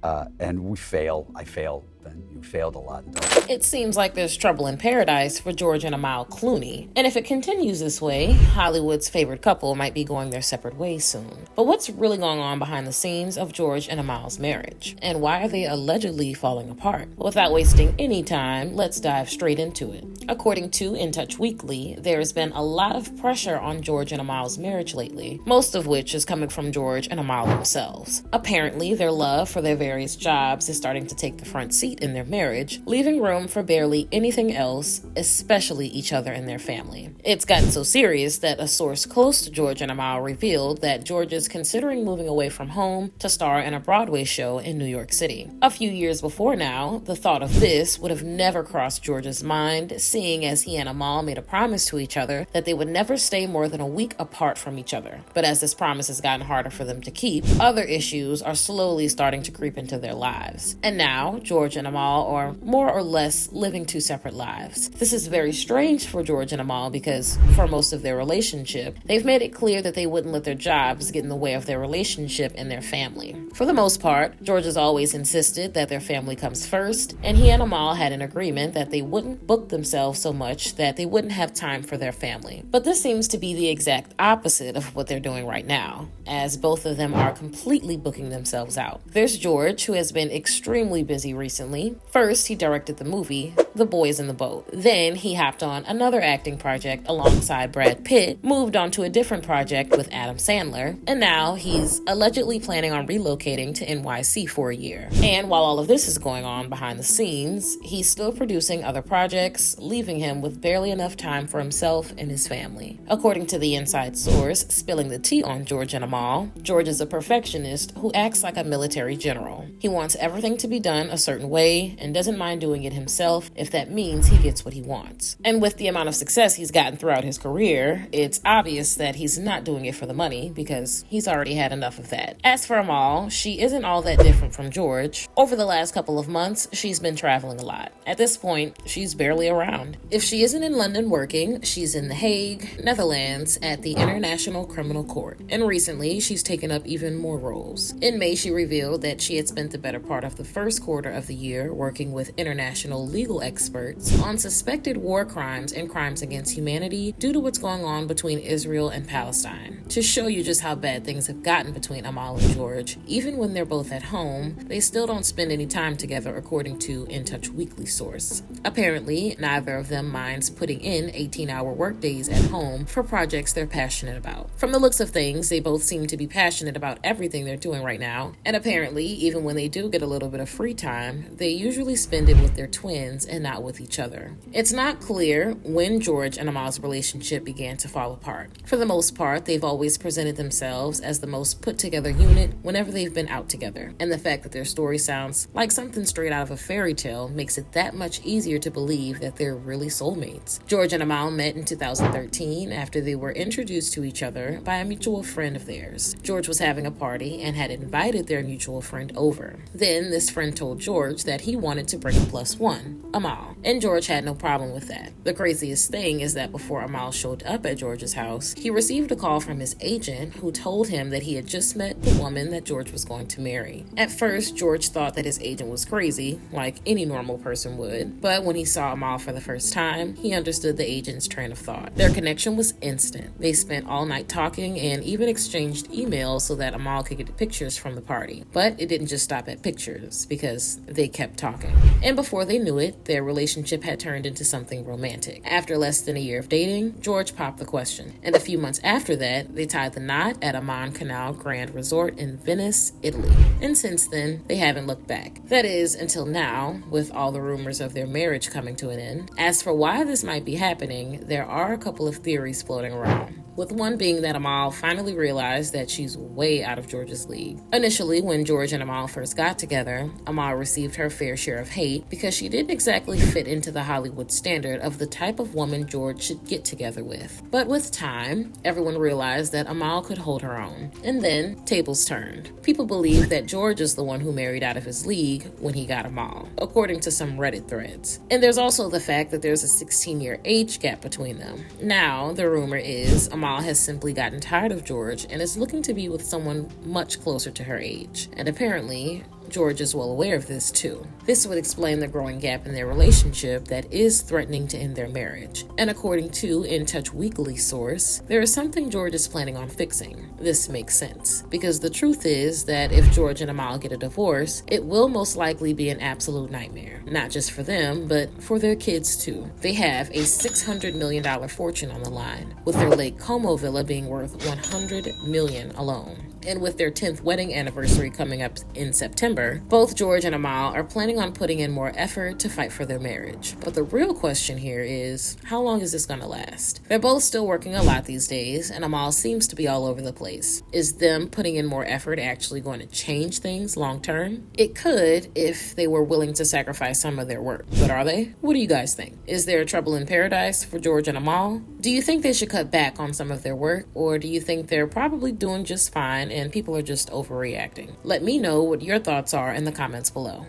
and we fail. I fail, and you failed a lot. It seems like there's trouble in paradise for George and Amal Clooney. And if it continues this way, Hollywood's favorite couple might be going their separate ways soon. But what's really going on behind the scenes of George and Amal's marriage? And why are they allegedly falling apart? Without wasting any time, let's dive straight into it. According to In Touch Weekly, there's been a lot of pressure on George and Amal's marriage lately, most of which is coming from George and Amal themselves. Apparently, their love for their various jobs is starting to take the front seat in their marriage, leaving room for barely anything else, especially each other and their family. It's gotten so serious that a source close to George and Amal revealed that George is considering moving away from home to star in a Broadway show in New York City. A few years before now, the thought of this would have never crossed George's mind, seeing as he and Amal made a promise to each other that they would never stay more than a week apart from each other. But as this promise has gotten harder for them to keep, other issues are slowly starting to creep into their lives. And now, George and Amal are more or less living two separate lives. This is very strange for George and Amal because for most of their relationship, they've made it clear that they wouldn't let their jobs get in the way of their relationship and their family. For the most part, George has always insisted that their family comes first, and he and Amal had an agreement that they wouldn't book themselves so much that they wouldn't have time for their family. But this seems to be the exact opposite of what they're doing right now, as both of them are completely booking themselves out. There's George, who has been extremely busy recently. First, he directed the movie The Boys in the Boat. Then he hopped on another acting project alongside Brad Pitt, moved on to a different project with Adam Sandler, and now he's allegedly planning on relocating to NYC for a year. And while all of this is going on behind the scenes, he's still producing other projects, leaving him with barely enough time for himself and his family. According to the inside source spilling the tea on George and Amal, George is a perfectionist who acts like a military general. He wants everything to be done a certain way and doesn't mind doing it himself if that means he gets what he wants. And with the amount of success he's gotten throughout his career, it's obvious that he's not doing it for the money because he's already had enough of that. As for Amal, she isn't all that different from George. Over the last couple of months, she's been traveling a lot. At this point, she's barely around. If she isn't in London working, she's in The Hague, Netherlands, at the International Criminal Court. And recently, she's taken up even more roles. In May, she revealed that she had spent the better part of the first quarter of the year working with international legal experts on suspected war crimes and crimes against humanity due to what's going on between Israel and Palestine. To show you just how bad things have gotten between Amal and George, even when they're both at home, they still don't spend any time together, according to In Touch Weekly source. Apparently, neither of them minds putting in 18-hour workdays at home for projects they're passionate about. From the looks of things, they both seem to be passionate about everything they're doing right now, and apparently, even when they do get a little bit of free time, they usually spend it with their twins and not with each other. It's not clear when George and Amal's relationship began to fall apart. For the most part, they've always presented themselves as the most put-together unit whenever they've been out together, and the fact that their story sounds like something straight out of a fairy tale makes it that much easier to believe that they're really soulmates. George and Amal met in 2013 after they were introduced to each other by a mutual friend of theirs. George was having a party and had invited their mutual friend over. Then this friend told George that he wanted to bring a plus one, Amal, and George had no problem with that. The craziest thing is that before Amal showed up at George's house, he received a call from his agent who told him that he had just met the woman that George was going to marry. At first, George thought that his agent was crazy, like any normal person would, but when he saw Amal for the first time, he understood the agent's train of thought. Their connection was instant. They spent all night talking and even exchanged emails so that Amal could get pictures from the party. But it didn't just stop at pictures, because they kept talking. And before they knew it, their relationship had turned into something romantic. After less than a year of dating, George popped the question. And a few months after that, they tied the knot at Amman Canal Grand Resort in Venice, Italy. And since then, they haven't looked back. That is, until now, with all the rumors of their marriage coming to an end. As for why this might be happening, there are a couple of theories floating around, with one being that Amal finally realized that she's way out of George's league. Initially, when George and Amal first got together, Amal received her fair share of hate because she didn't exactly fit into the Hollywood standard of the type of woman George should get together with. But with time, everyone realized that Amal could hold her own. And then, tables turned. People believe that George is the one who married out of his league when he got Amal, according to some Reddit threads. And there's also the fact that there's a 16-year age gap between them. Now, the rumor is Amal has simply gotten tired of George and is looking to be with someone much closer to her age. And apparently, George is well aware of this too. This would explain the growing gap in their relationship that is threatening to end their marriage. And according to In Touch Weekly source, there is something George is planning on fixing. This makes sense, because the truth is that if George and Amal get a divorce, it will most likely be an absolute nightmare. Not just for them, but for their kids too. They have a $600 million fortune on the line, with their Lake Como villa being worth $100 million alone. And with their 10th wedding anniversary coming up in September, both George and Amal are planning on putting in more effort to fight for their marriage. But the real question here is, how long is this going to last? They're both still working a lot these days, and Amal seems to be all over the place. Is them putting in more effort actually going to change things long term? It could if they were willing to sacrifice some of their work. But are they? What do you guys think? Is there trouble in paradise for George and Amal? Do you think they should cut back on some of their work, or do you think they're probably doing just fine and people are just overreacting? Let me know what your thoughts are in the comments below.